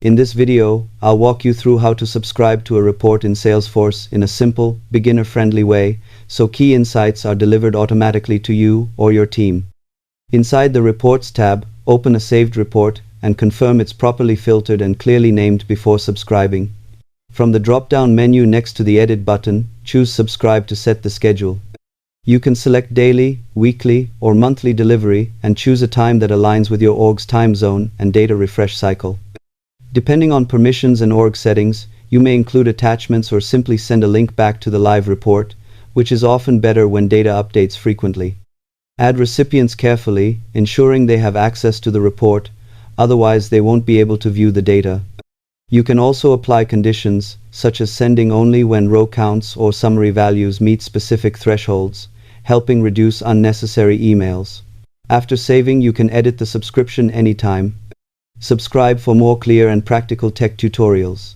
In this video, I'll walk you through how to subscribe to a report in Salesforce in a simple, beginner-friendly way, so key insights are delivered automatically to you or your team. Inside the Reports tab, open a saved report and confirm it's properly filtered and clearly named before subscribing. From the drop-down menu next to the Edit button, choose Subscribe to set the schedule. You can select daily, weekly, or monthly delivery and choose a time that aligns with your org's time zone and data refresh cycle. Depending on permissions and org settings, you may include attachments or simply send a link back to the live report, which is often better when data updates frequently. Add recipients carefully, ensuring they have access to the report, otherwise they won't be able to view the data. You can also apply conditions, such as sending only when row counts or summary values meet specific thresholds, helping reduce unnecessary emails. After saving, you can edit the subscription anytime. Subscribe for more clear and practical tech tutorials.